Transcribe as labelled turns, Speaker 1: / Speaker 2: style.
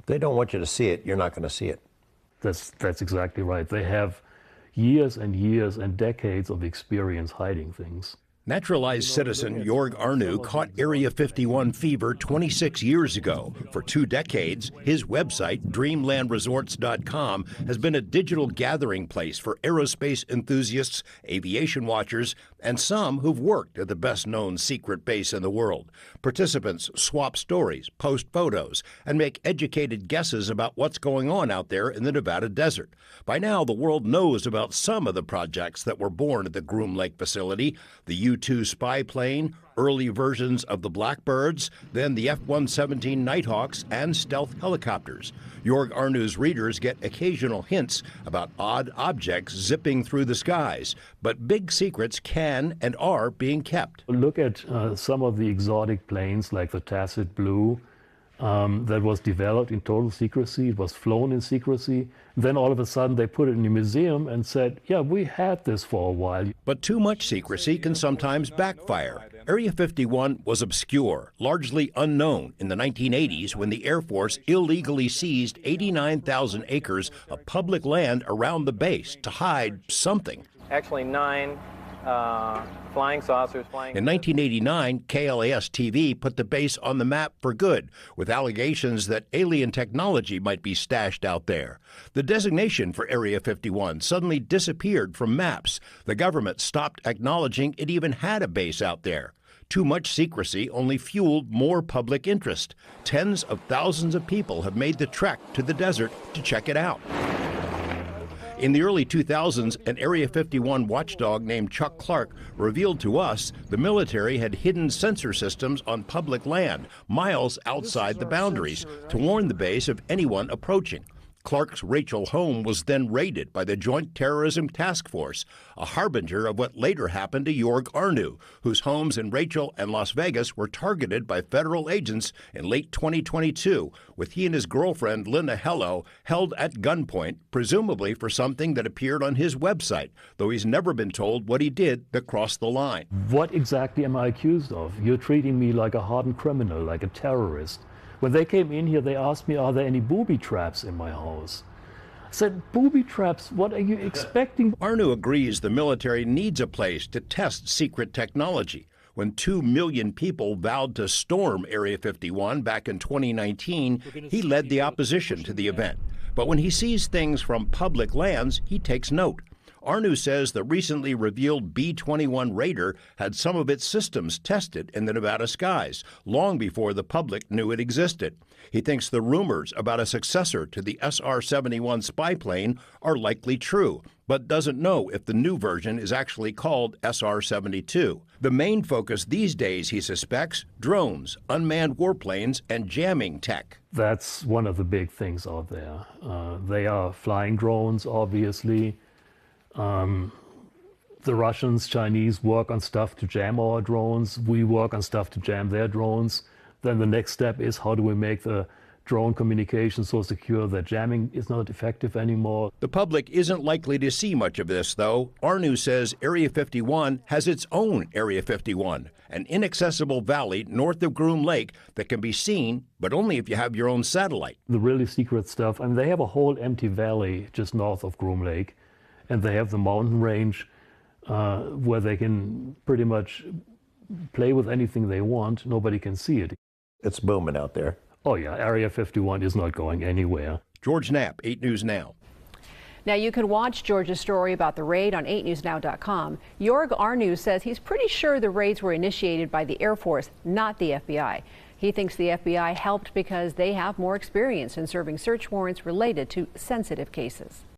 Speaker 1: They don't want you to see it, you're not going to see it.
Speaker 2: That's exactly right. They have years and years and decades of experience hiding things.
Speaker 3: Naturalized citizen Jorg Arnu caught Area 51 fever 26 years ago. For 2 decades, his website, dreamlandresorts.com, has been a digital gathering place for aerospace enthusiasts, aviation watchers, and some who've worked at the best-known secret base in the world. Participants swap stories, post photos, and make educated guesses about what's going on out there in the Nevada desert. By now, the world knows about some of the projects that were born at the Groom Lake facility: the U-2 spy plane, early versions of the Blackbirds, then the F-117 Nighthawks, and stealth helicopters. Jorg Arnu's readers get occasional hints about odd objects zipping through the skies, but big secrets can and are being kept.
Speaker 2: Look at some of the exotic planes like the Tacit Blue that was developed in total secrecy. It was flown in secrecy. Then all of a sudden they put it in a museum and said, yeah, we had this for a while.
Speaker 3: But too much secrecy can sometimes backfire. Area 51 was obscure, largely unknown in the 1980s when the Air Force illegally seized 89,000 acres of public land around the base to hide something.
Speaker 4: Actually, 9 flying saucers flying.
Speaker 3: In 1989, KLAS-TV put the base on the map for good, with allegations that alien technology might be stashed out there. The designation for Area 51 suddenly disappeared from maps. The government stopped acknowledging it even had a base out there. Too much secrecy only fueled more public interest. Tens of thousands of people have made the trek to the desert to check it out. In the early 2000s, an Area 51 watchdog named Chuck Clark revealed to us the military had hidden sensor systems on public land, miles outside the boundaries, to warn the base of anyone approaching. Clark's Rachel home was then raided by the Joint Terrorism Task Force, a harbinger of what later happened to Jorg Arnu, whose homes in Rachel and Las Vegas were targeted by federal agents in late 2022, with he and his girlfriend, Linda Hello, held at gunpoint, presumably for something that appeared on his website, though he's never been told what he did that crossed the line.
Speaker 2: What exactly am I accused of? You're treating me like a hardened criminal, like a terrorist. When they came in here, they asked me, are there any booby traps in my house? I said, booby traps? What are you expecting?
Speaker 3: Arnu agrees the military needs a place to test secret technology. When 2 million people vowed to storm Area 51 back in 2019, he led the opposition to the event. But when he sees things from public lands, he takes note. Arnu says the recently revealed B-21 Raider had some of its systems tested in the Nevada skies, long before the public knew it existed. He thinks the rumors about a successor to the SR-71 spy plane are likely true, but doesn't know if the new version is actually called SR-72. The main focus these days, he suspects, drones, unmanned warplanes, and jamming tech.
Speaker 2: That's one of the big things out there. They are flying drones, obviously. The Russians, Chinese work on stuff to jam our drones. We work on stuff to jam their drones. Then the next step is, how do we make the drone communication so secure that jamming is not effective anymore?
Speaker 3: The public isn't likely to see much of this, though. Arnu says Area 51 has its own Area 51, an inaccessible valley north of Groom Lake that can be seen, but only if you have your own satellite.
Speaker 2: The really secret stuff, I mean, they have a whole empty valley just north of Groom Lake. And they have the mountain range where they can pretty much play with anything they want. Nobody can see it.
Speaker 1: It's booming out there.
Speaker 2: Oh yeah, Area 51 is not going anywhere.
Speaker 3: George Knapp, 8 News Now.
Speaker 5: Now you can watch George's story about the raid on 8newsnow.com. Jorg Arnu says he's pretty sure the raids were initiated by the Air Force, not the FBI. He thinks the FBI helped because they have more experience in serving search warrants related to sensitive cases.